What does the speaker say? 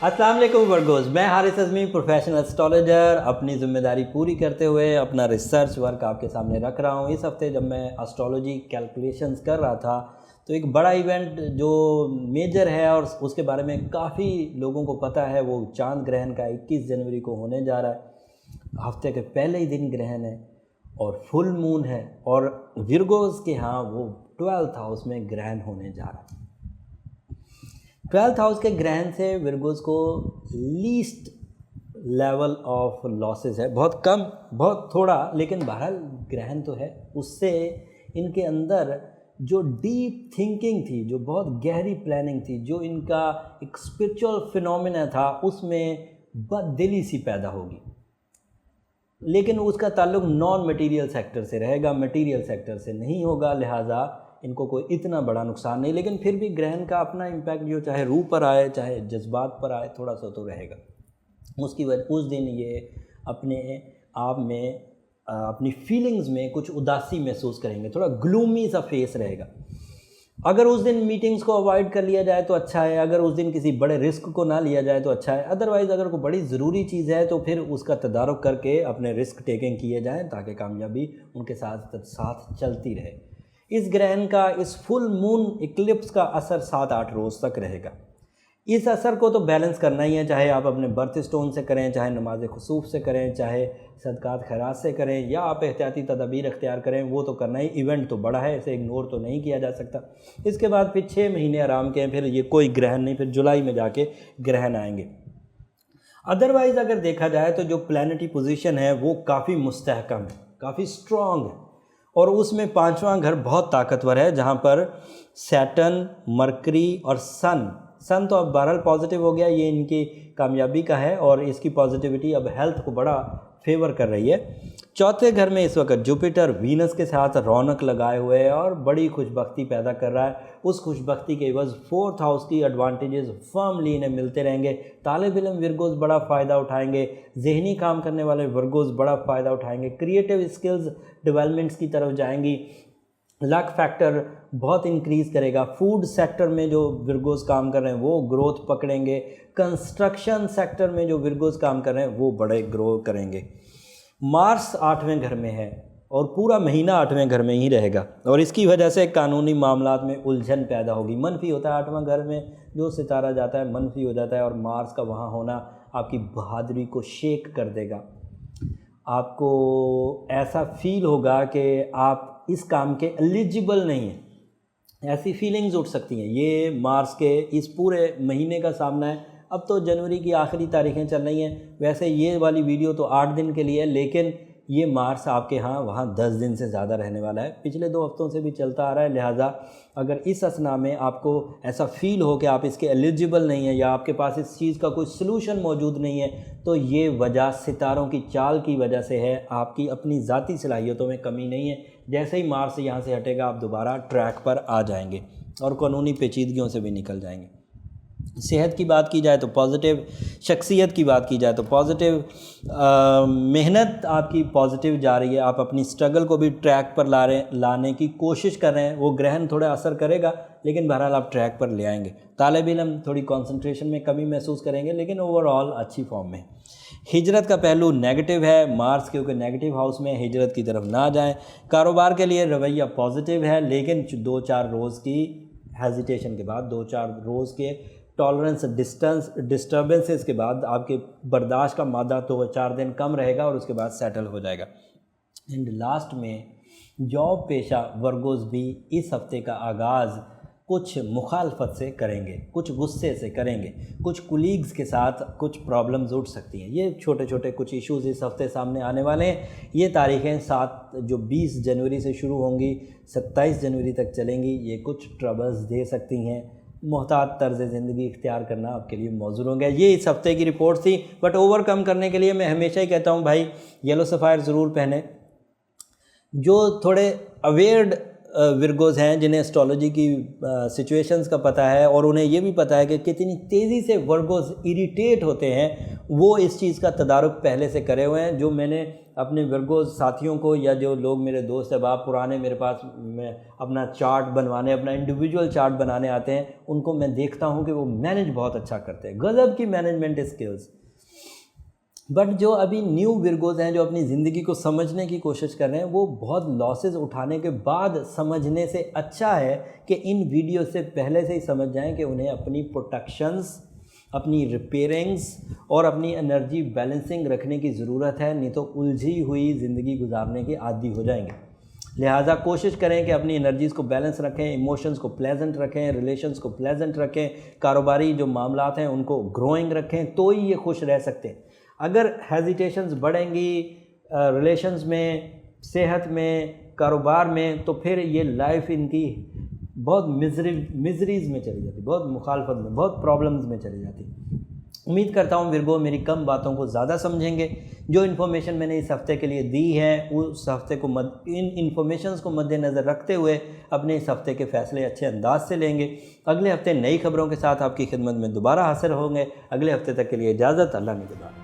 अस्सलाम वालेकुम वर्गोस, मैं हारिस अज़मी प्रोफेशनल एस्ट्रोलॉजर अपनी ज़िम्मेदारी पूरी करते हुए अपना रिसर्च वर्क आपके सामने रख रहा हूँ। इस हफ्ते जब मैं एस्ट्रोलॉजी कैलकुलेशंस कर रहा था तो एक बड़ा इवेंट जो मेजर है और उसके बारे में काफ़ी लोगों को पता है, वो चांद ग्रहण का 21 जनवरी को होने जा रहा है। हफ्ते के पहले ही दिन ग्रहण है और फुल मून है और विर्गोस के यहाँ वो 12th हाउस में ग्रहण होने जा रहा है। 12th हाउस के ग्रहण से विर्गोस को लीस्ट लेवल ऑफ लॉसेस है, बहुत कम, बहुत थोड़ा, लेकिन बहरहाल ग्रहण तो है। उससे इनके अंदर जो डीप थिंकिंग थी, जो बहुत गहरी प्लानिंग थी, जो इनका एक स्पिरिचुअल फिनोमेना था, उसमें बददिली सी पैदा होगी। लेकिन उसका ताल्लुक नॉन मटेरियल सेक्टर से रहेगा, मटेरियल सेक्टर से नहीं होगा, लिहाजा इनको कोई इतना बड़ा नुकसान नहीं। लेकिन फिर भी ग्रहण का अपना इम्पैक्ट जो चाहे रूह पर आए चाहे जज्बात पर आए, थोड़ा सा तो रहेगा। उसकी वजह उस दिन ये अपने आप में अपनी फीलिंग्स में कुछ उदासी महसूस करेंगे, थोड़ा ग्लूमी सा फेस रहेगा। अगर उस दिन मीटिंग्स को अवॉइड कर लिया जाए तो अच्छा है, अगर उस दिन किसी बड़े रिस्क को ना लिया जाए तो अच्छा है। अदरवाइज़ अगर कोई बड़ी ज़रूरी चीज़ है तो फिर उसका तदारुक करके अपने रिस्क टेकिंग किए जाएँ ताकि कामयाबी उनके साथ साथ चलती रहे। इस ग्रहण का, इस फुल मून इक्लिप्स का असर 7-8 रोज़ तक रहेगा। इस असर को तो बैलेंस करना ही है, चाहे आप अपने बर्थ स्टोन से करें, चाहे नमाज खुसूफ से करें, चाहे सदकात खैरात से करें, या आप एहतियाती तदाबीर अख्तियार करें, वो तो करना ही। इवेंट तो बड़ा है, इसे इग्नोर तो नहीं किया जा सकता। इसके बाद फिर 6 महीने आराम के, फिर ये कोई ग्रहण नहीं, फिर जुलाई में जाके ग्रहण आएंगे। अदरवाइज़ अगर देखा जाए तो जो प्लैनेटरी पोजीशन है वो काफ़ी मुस्तहकम है, काफ़ी स्ट्रॉन्ग है, और उसमें 5वां घर बहुत ताकतवर है, जहाँ पर सैटर्न, मरकरी और सन तो अब बहरहाल पॉजिटिव हो गया, ये इनकी कामयाबी का है और इसकी पॉजिटिविटी अब हेल्थ को बड़ा फेवर कर रही है। 4थे घर में इस वक्त जुपिटर वीनस के साथ रौनक लगाए हुए है और बड़ी खुशबख्ती पैदा कर रहा है। उस खुशबख्ती के एवज 4th हाउस की एडवांटेजेस फर्मली इन्हें मिलते रहेंगे। तालिब इल्म विर्गोस बड़ा फ़ायदा उठाएंगे, जहनी काम करने वाले विर्गोस बड़ा फ़ायदा उठाएंगे, क्रिएटिव स्किल्स डेवलपमेंट्स की तरफ जाएंगी, लक फैक्टर बहुत इंक्रीज़ करेगा। फूड सेक्टर में जो विर्गोस काम कर रहे हैं वो ग्रोथ पकड़ेंगे, कंस्ट्रक्शन सेक्टर में जो विर्गोस काम कर रहे हैं वो बड़े ग्रो करेंगे। मार्स 8वें घर में है और पूरा महीना 8वें घर में ही रहेगा और इसकी वजह से कानूनी मामलात में उलझन पैदा होगी। मनफी होता है 8वां घर में, जो सितारा जाता है मनफी हो जाता है, और मार्स का वहाँ होना आपकी बहादुरी को शेक कर देगा। आपको ऐसा फील होगा कि आप इस काम के एलिजिबल नहीं हैं, ऐसी फीलिंग्स उठ सकती हैं। ये मार्स के इस पूरे महीने का सामना है। अब तो जनवरी की आखिरी तारीखें चल रही हैं, वैसे ये वाली वीडियो तो 8 दिन के लिए है, लेकिन ये मार्स आपके यहाँ वहाँ 10 दिन से ज़्यादा रहने वाला है, पिछले 2 हफ्तों से भी चलता आ रहा है। लिहाजा अगर इस असना में आपको ऐसा फ़ील हो कि आप इसके एलिजिबल नहीं हैं या आपके पास इस चीज़ का कोई सलूशन मौजूद नहीं है, तो ये वजह सितारों की चाल की वजह से है, आपकी अपनी ज़ाती सलाहियतों में कमी नहीं है। जैसे ही मार्स यहाँ से हटेगा आप दोबारा ट्रैक पर आ जाएंगे और कानूनी पेचीदगियों से भी निकल जाएंगे। सेहत की बात की जाए तो पॉजिटिव, शख्सियत की बात की जाए तो पॉजिटिव, मेहनत आपकी पॉजिटिव जा रही है, आप अपनी स्ट्रगल को भी ट्रैक पर लाने की कोशिश कर रहे हैं। वो ग्रहण थोड़ा असर करेगा लेकिन बहरहाल आप ट्रैक पर ले आएंगे। तालिब इल्म थोड़ी कंसंट्रेशन में कमी महसूस करेंगे लेकिन ओवरऑल अच्छी फॉर्म में। हिजरत का पहलू नेगेटिव है, मार्स क्योंकि नेगेटिव हाउस में, हिजरत की तरफ ना जाएं। कारोबार के लिए रवैया पॉजिटिव है, लेकिन 2-4 रोज़ की हेजिटेशन के बाद, 2-4 रोज़ के टॉलरेंस डिस्टर्बेंसेस के बाद आपके बर्दाश्त का मादा 2-4 दिन कम रहेगा और उसके बाद सेटल हो जाएगा। एंड लास्ट में जॉब पेशा वर्गोस भी इस हफ्ते का आगाज़ कुछ मुखालफत से करेंगे, कुछ गुस्से से करेंगे, कुछ कुलीग्स के साथ कुछ प्रॉब्लम्स उठ सकती हैं। ये छोटे छोटे कुछ इश्यूज़ इस हफ्ते सामने आने वाले हैं। ये तारीखें 20 जनवरी से शुरू होंगी, 27 जनवरी तक चलेंगी। ये कुछ ट्रबल्स दे सकती हैं। मोहतात तर्ज़ ज़िंदगी इख्तियार करना आपके लिए मौजूद होंगे। ये इस हफ्ते की रिपोर्ट थी, बट ओवरकम करने के लिए मैं हमेशा ही कहता हूँ भाई येलो सफ़ायर ज़रूर पहने। जो थोड़े अवेयर्ड विर्गोज़ हैं जिन्हें एस्ट्रोलॉजी की सिचुएशंस का पता है और उन्हें ये भी पता है कि कितनी तेज़ी से वर्गोज़ इरिटेट होते हैं, वो इस चीज़ का तदारुक पहले से करे हुए हैं। जो मैंने अपने विर्गोज़ साथियों को या जो लोग मेरे दोस्त अब आप पुराने मेरे पास में अपना चार्ट बनवाने, अपना इंडिविजुअल चार्ट बनाने आते हैं, उनको मैं देखता हूँ कि वो मैनेज बहुत अच्छा करते हैं, गज़ब की मैनेजमेंट स्किल्स। बट जो अभी न्यू विर्गोज़ हैं जो अपनी ज़िंदगी को समझने की कोशिश कर रहे हैं, वो बहुत लॉसेस उठाने के बाद समझने से अच्छा है कि इन वीडियो से पहले से ही समझ जाएं कि उन्हें अपनी प्रोटेक्शंस, अपनी रिपेयरिंग्स और अपनी एनर्जी बैलेंसिंग रखने की ज़रूरत है, नहीं तो उलझी हुई ज़िंदगी गुजारने के आदी हो जाएंगे। लिहाजा कोशिश करें कि अपनी एनर्जीज़ को बैलेंस रखें, इमोशंस को प्लेजेंट रखें, रिलेशंस को प्लेजेंट रखें, कारोबारी जो मामलात हैं उनको ग्रोइंग रखें, तो ही ये खुश रह सकते हैं। अगर हेजिटेशंस बढ़ेंगी रिलेशंस में, सेहत में, कारोबार में, तो फिर ये लाइफ इनकी बहुत मिजरीज़ में चली जाती, बहुत मुखालफत में, बहुत प्रॉब्लम्स में चली जाती। उम्मीद करता हूँ विर्गो मेरी कम बातों को ज़्यादा समझेंगे। जो इन्फॉर्मेशन मैंने इस हफ़्ते के लिए दी है, उस हफ़्ते को इन इन्फॉर्मेशंस को मद्देनज़र रखते हुए अपने इस हफ़्ते के फ़ैसले अच्छे अंदाज से लेंगे। अगले हफ़्ते नई खबरों के साथ आपकी खिदमत में दोबारा हाजिर होंगे। अगले हफ़्ते तक के लिए इजाज़त, अल्लाह निगहबान।